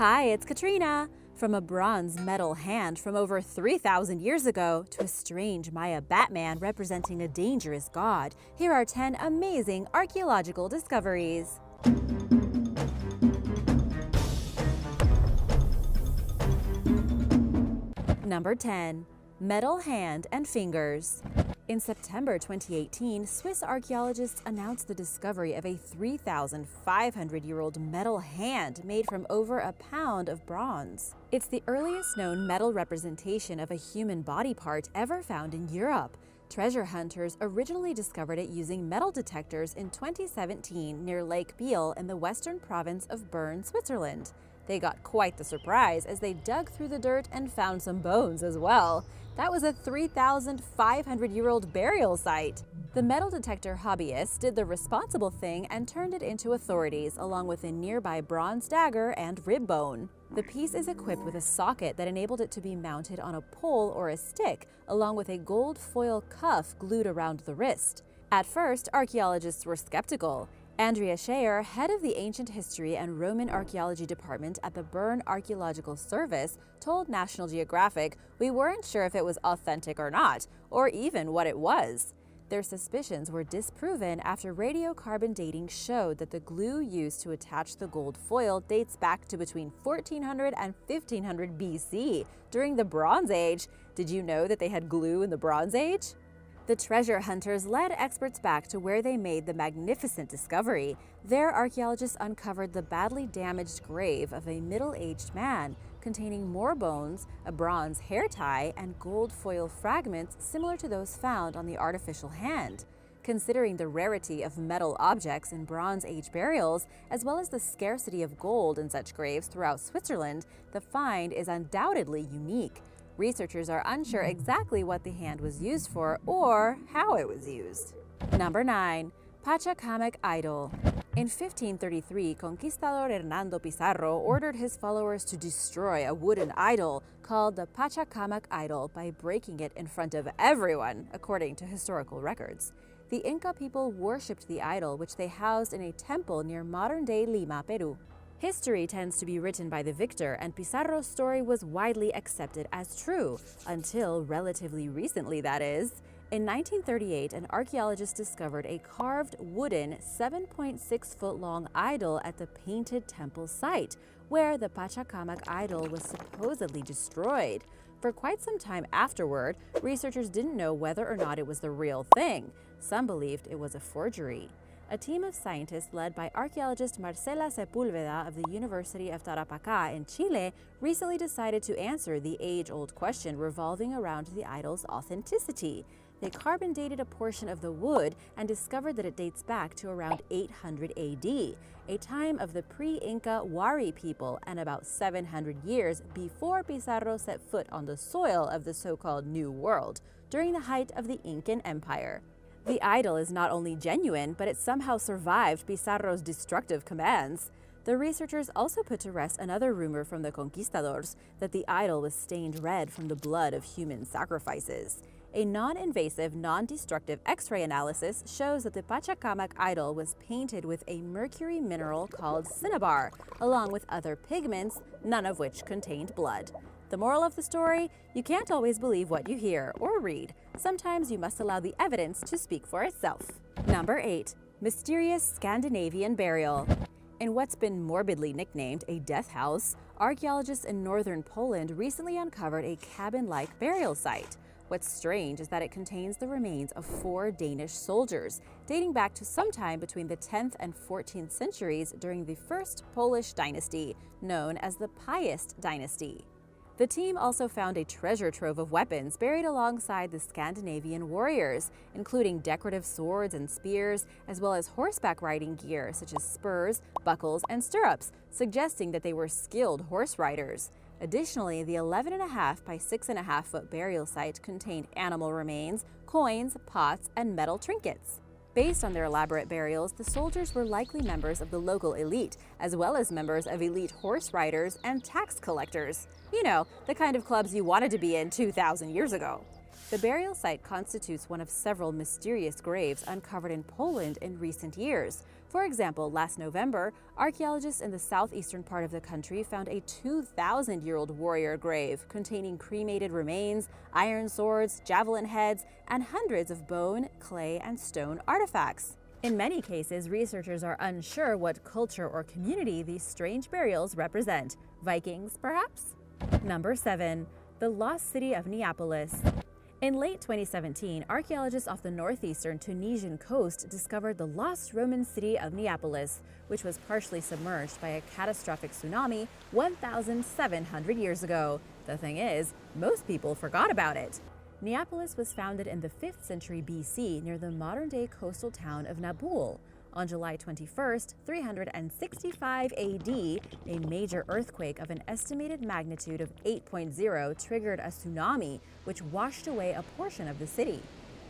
Hi, it's Katrina. From a bronze metal hand from over 3,000 years ago to a strange Maya Batman representing a dangerous god, here are 10 amazing archaeological discoveries. Number 10. Metal hand and fingers. In September 2018, Swiss archaeologists announced the discovery of a 3,500-year-old metal hand made from over a pound of bronze. It's the earliest known metal representation of a human body part ever found in Europe. Treasure hunters originally discovered it using metal detectors in 2017 near Lake Biel in the western province of Bern, Switzerland. They got quite the surprise as they dug through the dirt and found some bones as well. That was a 3,500-year-old burial site. The metal detector hobbyists did the responsible thing and turned it into authorities along with a nearby bronze dagger and rib bone. The piece is equipped with a socket that enabled it to be mounted on a pole or a stick, along with a gold foil cuff glued around the wrist. At first, archaeologists were skeptical. Andrea Scheyer, head of the Ancient History and Roman Archaeology Department at the Bern Archaeological Service, told National Geographic, "We weren't sure if it was authentic or not, or even what it was." Their suspicions were disproven after radiocarbon dating showed that the glue used to attach the gold foil dates back to between 1400 and 1500 BC, during the Bronze Age. Did you know that they had glue in the Bronze Age? The treasure hunters led experts back to where they made the magnificent discovery. There, archaeologists uncovered the badly damaged grave of a middle-aged man, containing more bones, a bronze hair tie, and gold foil fragments similar to those found on the artificial hand. Considering the rarity of metal objects in Bronze Age burials, as well as the scarcity of gold in such graves throughout Switzerland, the find is undoubtedly unique. Researchers are unsure exactly what the hand was used for or how it was used. Number 9. Pachacamac Idol. In 1533, Conquistador Hernando Pizarro ordered his followers to destroy a wooden idol called the Pachacamac Idol by breaking it in front of everyone, according to historical records. The Inca people worshipped the idol, which they housed in a temple near modern-day Lima, Peru. History tends to be written by the victor, and Pizarro's story was widely accepted as true, until relatively recently, that is. In 1938, an archaeologist discovered a carved wooden 7.6-foot-long idol at the Painted Temple site, where the Pachacamac idol was supposedly destroyed. For quite some time afterward, researchers didn't know whether or not it was the real thing. Some believed it was a forgery. A team of scientists led by archaeologist Marcela Sepúlveda of the University of Tarapacá in Chile recently decided to answer the age-old question revolving around the idol's authenticity. They carbon dated a portion of the wood and discovered that it dates back to around 800 AD, a time of the pre-Inca Wari people and about 700 years before Pizarro set foot on the soil of the so-called New World, during the height of the Incan Empire. The idol is not only genuine, but it somehow survived Pizarro's destructive commands. The researchers also put to rest another rumor from the conquistadors that the idol was stained red from the blood of human sacrifices. A non-invasive, non-destructive X-ray analysis shows that the Pachacamac idol was painted with a mercury mineral called cinnabar, along with other pigments, none of which contained blood. The moral of the story? You can't always believe what you hear or read. Sometimes you must allow the evidence to speak for itself. Number 8. Mysterious Scandinavian Burial. In what's been morbidly nicknamed a death house, archaeologists in northern Poland recently uncovered a cabin-like burial site. What's strange is that it contains the remains of 4 Danish soldiers, dating back to sometime between the 10th and 14th centuries during the First Polish dynasty, known as the Piast dynasty. The team also found a treasure trove of weapons buried alongside the Scandinavian warriors, including decorative swords and spears, as well as horseback riding gear such as spurs, buckles, and stirrups, suggesting that they were skilled horse riders. Additionally, the 11.5 by 6.5 foot burial site contained animal remains, coins, pots, and metal trinkets. Based on their elaborate burials, the soldiers were likely members of the local elite, as well as members of elite horse riders and tax collectors. You know, the kind of clubs you wanted to be in 2,000 years ago. The burial site constitutes one of several mysterious graves uncovered in Poland in recent years. For example, last November, archaeologists in the southeastern part of the country found a 2,000-year-old warrior grave containing cremated remains, iron swords, javelin heads, and hundreds of bone, clay, and stone artifacts. In many cases, researchers are unsure what culture or community these strange burials represent. Vikings, perhaps? Number 7. The Lost City of Neapolis. In late 2017, archaeologists off the northeastern Tunisian coast discovered the lost Roman city of Neapolis, which was partially submerged by a catastrophic tsunami 1,700 years ago. The thing is, most people forgot about it. Neapolis was founded in the 5th century BC near the modern-day coastal town of Naboul. On July 21, 365 AD, a major earthquake of an estimated magnitude of 8.0 triggered a tsunami, which washed away a portion of the city.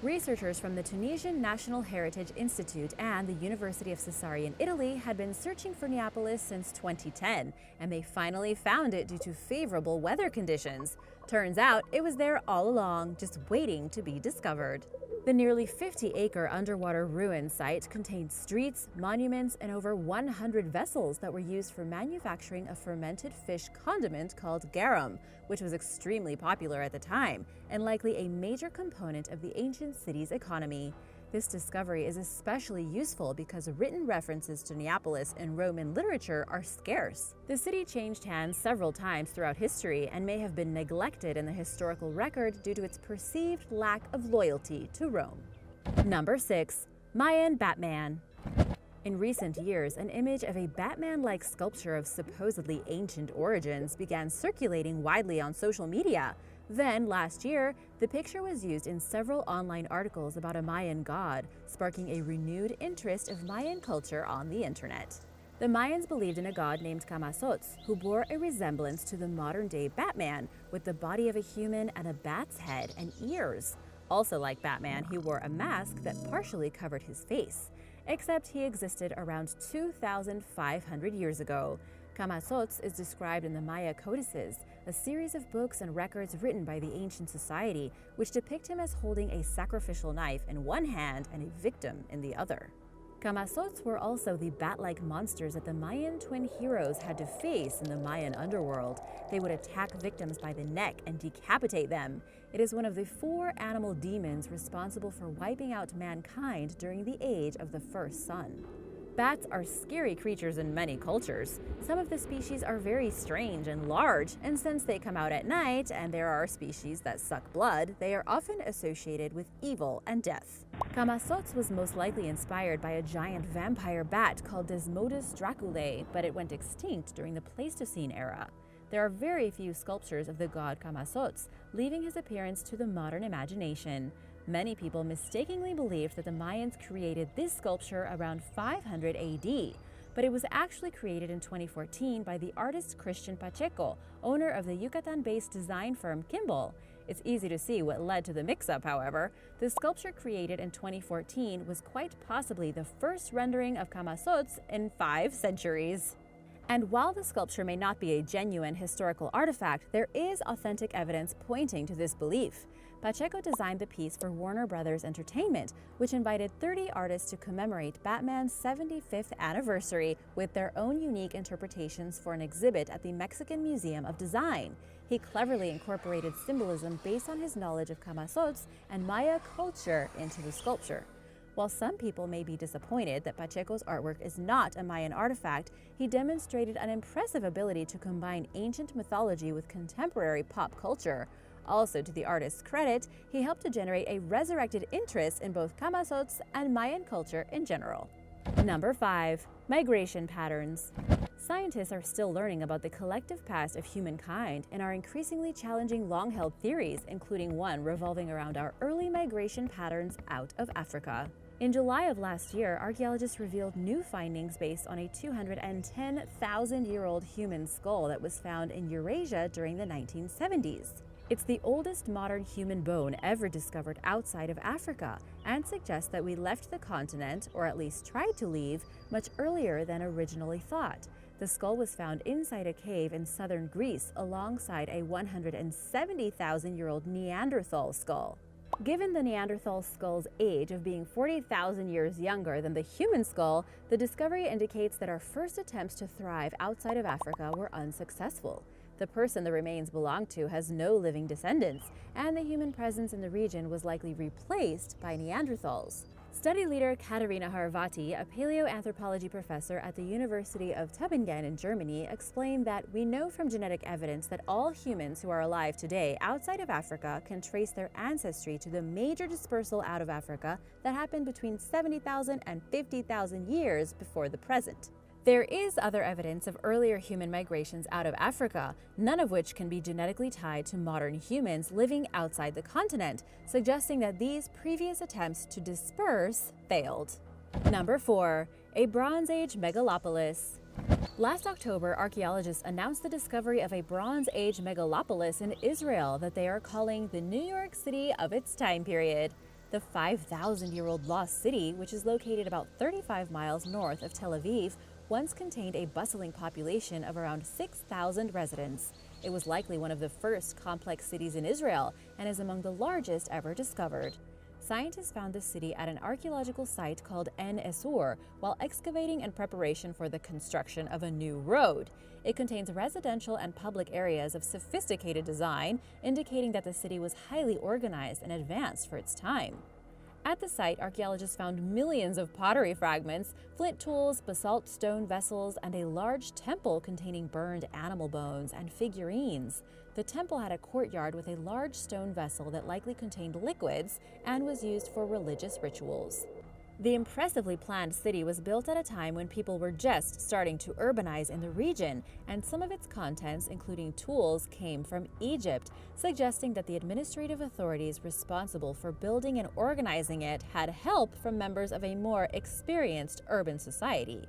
Researchers from the Tunisian National Heritage Institute and the University of Sassari in Italy had been searching for Neapolis since 2010, and they finally found it due to favorable weather conditions. Turns out it was there all along, just waiting to be discovered. The nearly 50-acre underwater ruin site contained streets, monuments, and over 100 vessels that were used for manufacturing a fermented fish condiment called garum, which was extremely popular at the time and likely a major component of the ancient city's economy. This discovery is especially useful because written references to Neapolis in Roman literature are scarce. The city changed hands several times throughout history and may have been neglected in the historical record due to its perceived lack of loyalty to Rome. Number 6. Mayan Batman. In recent years, an image of a Batman-like sculpture of supposedly ancient origins began circulating widely on social media. Then, last year, the picture was used in several online articles about a Mayan god, sparking a renewed interest of Mayan culture on the internet. The Mayans believed in a god named Camazotz, who bore a resemblance to the modern-day Batman, with the body of a human and a bat's head and ears. Also like Batman, he wore a mask that partially covered his face, except he existed around 2,500 years ago. Camazotz is described in the Maya Codices, a series of books and records written by the ancient society, which depict him as holding a sacrificial knife in one hand and a victim in the other. Camazotz were also the bat-like monsters that the Mayan twin heroes had to face in the Mayan underworld. They would attack victims by the neck and decapitate them. It is one of the 4 animal demons responsible for wiping out mankind during the age of the first sun. Bats are scary creatures in many cultures. Some of the species are very strange and large, and since they come out at night and there are species that suck blood, they are often associated with evil and death. Camazotz was most likely inspired by a giant vampire bat called Desmodus draculae, but it went extinct during the Pleistocene era. There are very few sculptures of the god Camazotz, leaving his appearance to the modern imagination. Many people mistakenly believed that the Mayans created this sculpture around 500 AD, but it was actually created in 2014 by the artist Christian Pacheco, owner of the Yucatan-based design firm Kimball. It's easy to see what led to the mix-up, however. The sculpture created in 2014 was quite possibly the first rendering of Camazotz in 5 centuries. And while the sculpture may not be a genuine historical artifact, there is authentic evidence pointing to this belief. Pacheco designed the piece for Warner Brothers Entertainment, which invited 30 artists to commemorate Batman's 75th anniversary with their own unique interpretations for an exhibit at the Mexican Museum of Design. He cleverly incorporated symbolism based on his knowledge of Camazotz and Maya culture into the sculpture. While some people may be disappointed that Pacheco's artwork is not a Mayan artifact, he demonstrated an impressive ability to combine ancient mythology with contemporary pop culture. Also, to the artist's credit, he helped to generate a resurrected interest in both Camazotz and Mayan culture in general. Number 5. Migration patterns. Scientists are still learning about the collective past of humankind and are increasingly challenging long-held theories, including one revolving around our early migration patterns out of Africa. In July of last year, archaeologists revealed new findings based on a 210,000-year-old human skull that was found in Eurasia during the 1970s. It's the oldest modern human bone ever discovered outside of Africa and suggests that we left the continent, or at least tried to leave, much earlier than originally thought. The skull was found inside a cave in southern Greece alongside a 170,000-year-old Neanderthal skull. Given the Neanderthal skull's age of being 40,000 years younger than the human skull, the discovery indicates that our first attempts to thrive outside of Africa were unsuccessful. The person the remains belonged to has no living descendants, and the human presence in the region was likely replaced by Neanderthals. Study leader Katarina Harvati, a paleoanthropology professor at the University of Tübingen in Germany, explained that we know from genetic evidence that all humans who are alive today outside of Africa can trace their ancestry to the major dispersal out of Africa that happened between 70,000 and 50,000 years before the present. There is other evidence of earlier human migrations out of Africa, none of which can be genetically tied to modern humans living outside the continent, suggesting that these previous attempts to disperse failed. Number 4. A Bronze Age megalopolis. Last October, archaeologists announced the discovery of a Bronze Age megalopolis in Israel that they are calling the New York City of its time period. The 5,000-year-old lost city, which is located about 35 miles north of Tel Aviv, once contained a bustling population of around 6,000 residents. It was likely one of the first complex cities in Israel and is among the largest ever discovered. Scientists found the city at an archaeological site called En Esur while excavating in preparation for the construction of a new road. It contains residential and public areas of sophisticated design, indicating that the city was highly organized and advanced for its time. At the site, archaeologists found millions of pottery fragments, flint tools, basalt stone vessels, and a large temple containing burned animal bones and figurines. The temple had a courtyard with a large stone vessel that likely contained liquids and was used for religious rituals. The impressively planned city was built at a time when people were just starting to urbanize in the region, and some of its contents, including tools, came from Egypt, suggesting that the administrative authorities responsible for building and organizing it had help from members of a more experienced urban society.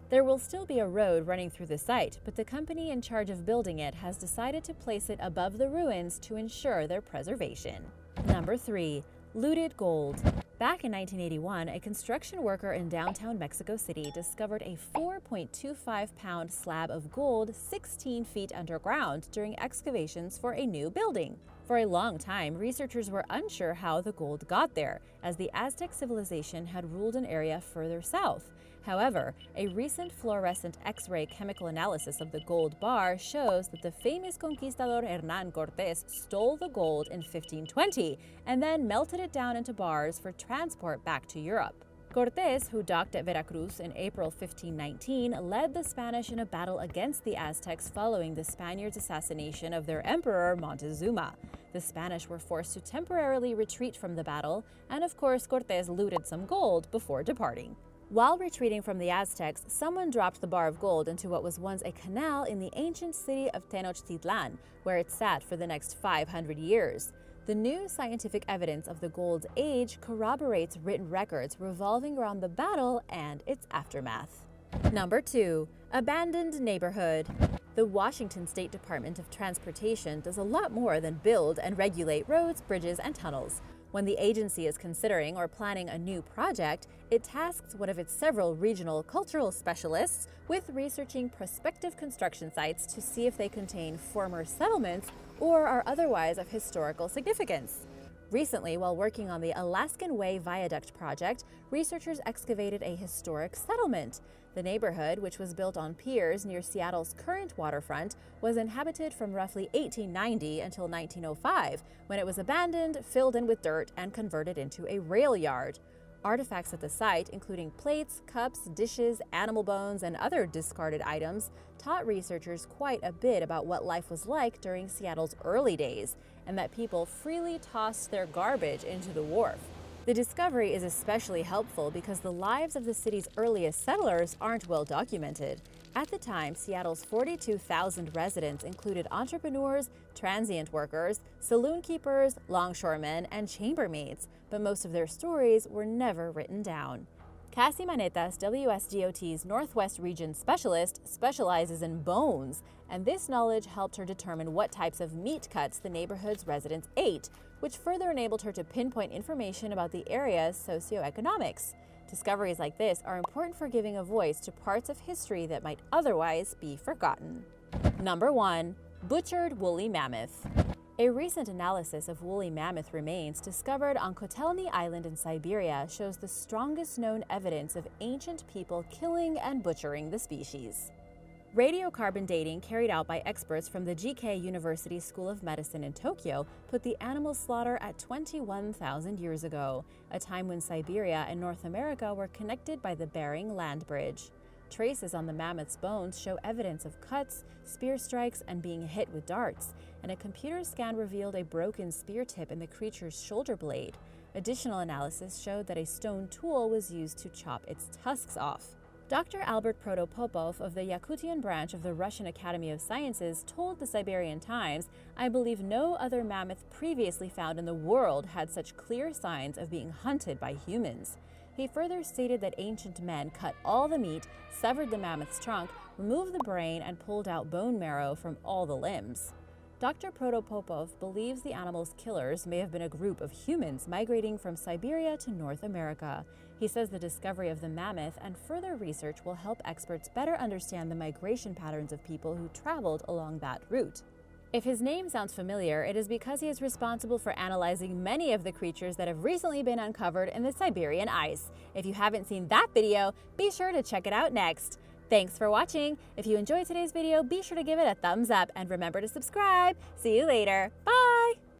There will still be a road running through the site, but the company in charge of building it has decided to place it above the ruins to ensure their preservation. Number 3. Looted gold. Back in 1981, a construction worker in downtown Mexico City discovered a 4.25-pound slab of gold 16 feet underground during excavations for a new building. For a long time, researchers were unsure how the gold got there, as the Aztec civilization had ruled an area further south. However, a recent fluorescent X-ray chemical analysis of the gold bar shows that the famous conquistador Hernán Cortés stole the gold in 1520 and then melted it down into bars for transport back to Europe. Cortés, who docked at Veracruz in April 1519, led the Spanish in a battle against the Aztecs following the Spaniards' assassination of their emperor Montezuma. The Spanish were forced to temporarily retreat from the battle, and of course Cortés looted some gold before departing. While retreating from the Aztecs, someone dropped the bar of gold into what was once a canal in the ancient city of Tenochtitlan, where it sat for the next 500 years. The new scientific evidence of the gold's age corroborates written records revolving around the battle and its aftermath. Number 2. Abandoned neighborhood. The Washington State Department of Transportation does a lot more than build and regulate roads, bridges, and tunnels. When the agency is considering or planning a new project, it tasks one of its several regional cultural specialists with researching prospective construction sites to see if they contain former settlements or are otherwise of historical significance. Recently, while working on the Alaskan Way Viaduct project, researchers excavated a historic settlement. The neighborhood, which was built on piers near Seattle's current waterfront, was inhabited from roughly 1890 until 1905, when it was abandoned, filled in with dirt, and converted into a rail yard. Artifacts at the site, including plates, cups, dishes, animal bones, and other discarded items, taught researchers quite a bit about what life was like during Seattle's early days, and that people freely tossed their garbage into the wharf. The discovery is especially helpful because the lives of the city's earliest settlers aren't well documented. At the time, Seattle's 42,000 residents included entrepreneurs, transient workers, saloon keepers, longshoremen, and chambermaids, but most of their stories were never written down. Cassie Manetas, WSDOT's Northwest Region Specialist, specializes in bones, and this knowledge helped her determine what types of meat cuts the neighborhood's residents ate, which further enabled her to pinpoint information about the area's socioeconomics. Discoveries like this are important for giving a voice to parts of history that might otherwise be forgotten. Number 1. Butchered woolly mammoth. A recent analysis of woolly mammoth remains discovered on Kotelny Island in Siberia shows the strongest known evidence of ancient people killing and butchering the species. Radiocarbon dating carried out by experts from the GK University School of Medicine in Tokyo put the animal slaughter at 21,000 years ago, a time when Siberia and North America were connected by the Bering Land Bridge. Traces on the mammoth's bones show evidence of cuts, spear strikes, and being hit with darts, and a computer scan revealed a broken spear tip in the creature's shoulder blade. Additional analysis showed that a stone tool was used to chop its tusks off. Dr. Albert Protopopov of the Yakutian branch of the Russian Academy of Sciences told the Siberian Times, "I believe no other mammoth previously found in the world had such clear signs of being hunted by humans." He further stated that ancient men cut all the meat, severed the mammoth's trunk, removed the brain, and pulled out bone marrow from all the limbs. Dr. Protopopov believes the animal's killers may have been a group of humans migrating from Siberia to North America. He says the discovery of the mammoth and further research will help experts better understand the migration patterns of people who traveled along that route. If his name sounds familiar, it is because he is responsible for analyzing many of the creatures that have recently been uncovered in the Siberian ice. If you haven't seen that video, be sure to check it out next. Thanks for watching. If you enjoyed today's video, be sure to give it a thumbs up and remember to subscribe. See you later. Bye!